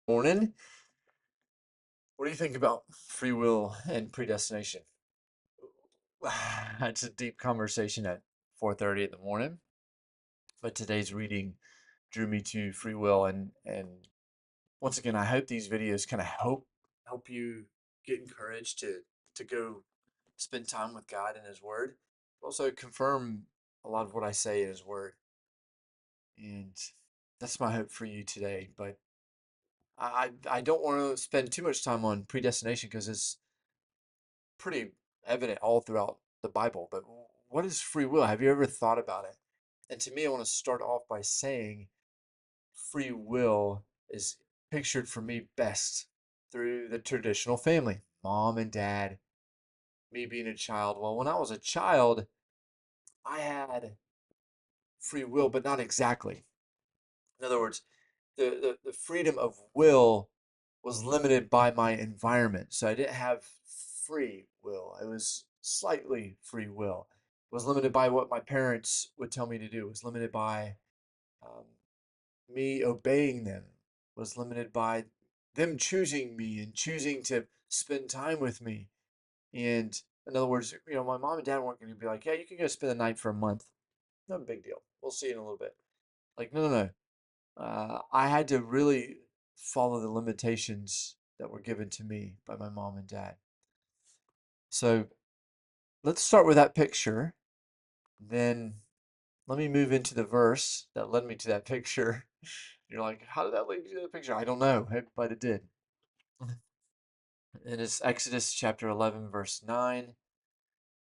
Morning. What do you think about free will and predestination? It's a deep conversation at 4:30 in the morning, but today's reading drew me to free will and once again, I hope these videos kind of help you get encouraged to go spend time with God and His Word. Also confirm a lot of what I say in His Word, and that's my hope for you today. But I don't want to spend too much time on predestination because it's pretty evident all throughout the Bible. But what is free will? Have you ever thought about it? And to me, I want to start off by saying free will is pictured for me best through the traditional family, mom and dad, me being a child. Well, when I was a child, I had free will, but not exactly. In other words, the freedom of will was limited by my environment. So I didn't have free will. It was slightly free will. It was limited by what my parents would tell me to do. It was limited by um, me obeying them. It was limited by them choosing me and choosing to spend time with me. And in other words, my mom and dad weren't going to be like, "Yeah, you can go spend the night for a month. No big deal. We'll see you in a little bit." Like, no, no, no. I had to really follow the limitations that were given to me by my mom and dad. So let's start with that picture. Then let me move into the verse that led me to that picture. You're like, how did that lead you to the picture? I don't know, but it did. It is Exodus chapter 11, verse 9.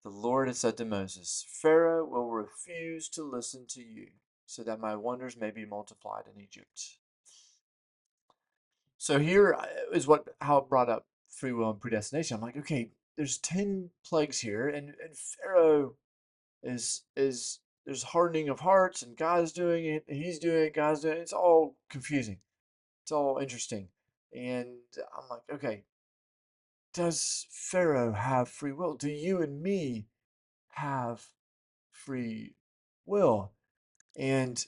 The Lord had said to Moses, Pharaoh will refuse to listen to you, so that my wonders may be multiplied in Egypt. So here is how it brought up free will and predestination. I'm like, okay, there's 10 plagues here, and Pharaoh is there's hardening of hearts, and God's doing it, he's doing it, God's doing it. It's all confusing. It's all interesting. And I'm like, okay, does Pharaoh have free will? Do you and me have free will? And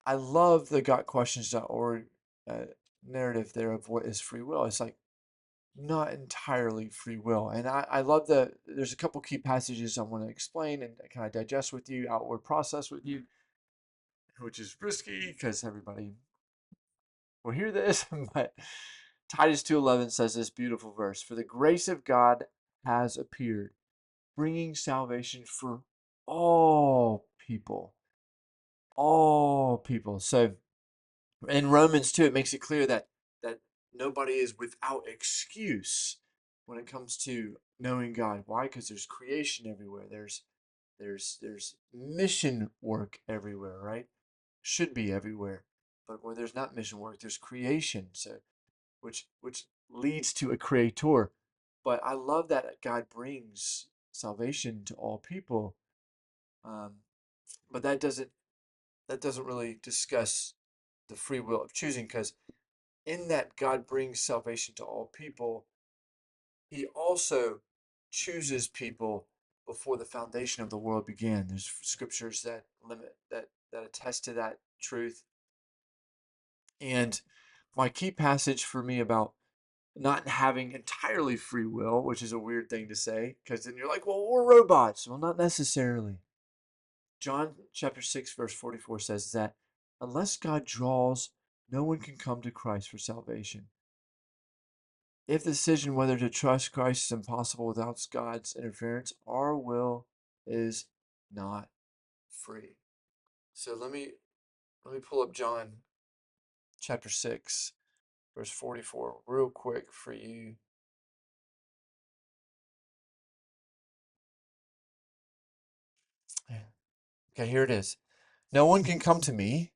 I love the gotquestions.org narrative there of what is free will. It's like not entirely free will. And I love there's a couple key passages I want to explain and kind of digest with you, outward process with you, which is risky because everybody will hear this. But Titus 2:11 says this beautiful verse, "For the grace of God has appeared, bringing salvation for all people." All people. So in Romans 2, it makes it clear that nobody is without excuse when it comes to knowing God. Why? Because there's creation everywhere. There's mission work everywhere, right? Should be everywhere. But where there's not mission work, there's creation. So which leads to a creator. But I love that God brings salvation to all people. Um, but that doesn't really discuss the free will of choosing because in that God brings salvation to all people, he also chooses people before the foundation of the world began. There's scriptures that attest to that truth. And my key passage for me about not having entirely free will, which is a weird thing to say, because then you're like, well, we're robots. Well, not necessarily. John chapter 6, verse 44 says that unless God draws, no one can come to Christ for salvation. If the decision whether to trust Christ is impossible without God's interference, our will is not free. So let me pull up John chapter 6, verse 44 real quick for you. Okay, here it is. No one can come to me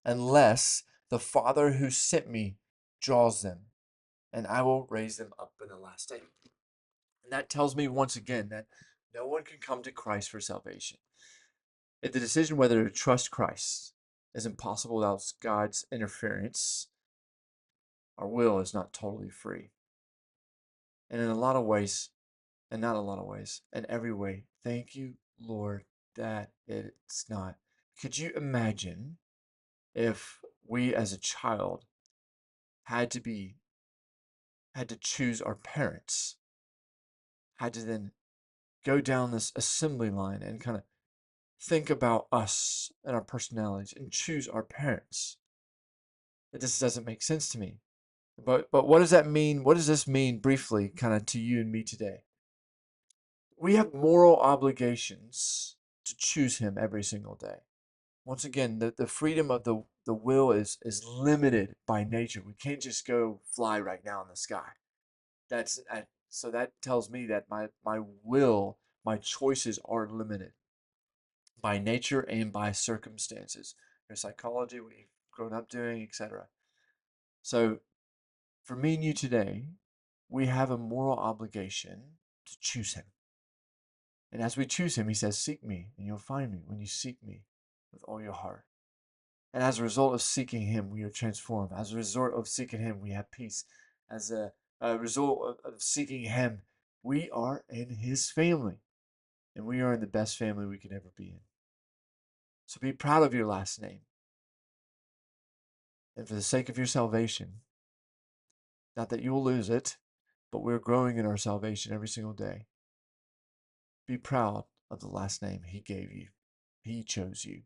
unless the Father who sent me draws them, and I will raise them up in the last day. And that tells me once again that no one can come to Christ for salvation. If the decision whether to trust Christ is impossible without God's interference, our will is not totally free. And in a lot of ways, and not a lot of ways, in every way, thank you, Lord, that it's not. Could you imagine if we as a child had to be had to choose our parents, had to then go down this assembly line and kind of think about us and our personalities and choose our parents. It just doesn't make sense to me. But what does that mean? What does this mean briefly, kind of to you and me today? We have moral obligations to choose him every single day. Once again, the freedom of the will is limited by nature. We can't just go fly right now in the sky. So that tells me that my will, my choices are limited by nature and by circumstances. Your psychology, what you've grown up doing, etc. So for me and you today, we have a moral obligation to choose him. And as we choose him, he says, seek me and you'll find me when you seek me with all your heart. And as a result of seeking him, we are transformed. As a result of seeking him, we have peace. As a result of seeking him, we are in his family. And we are in the best family we could ever be in. So be proud of your last name. And for the sake of your salvation, not that you will lose it, but we're growing in our salvation every single day. Be proud of the last name he gave you. He chose you.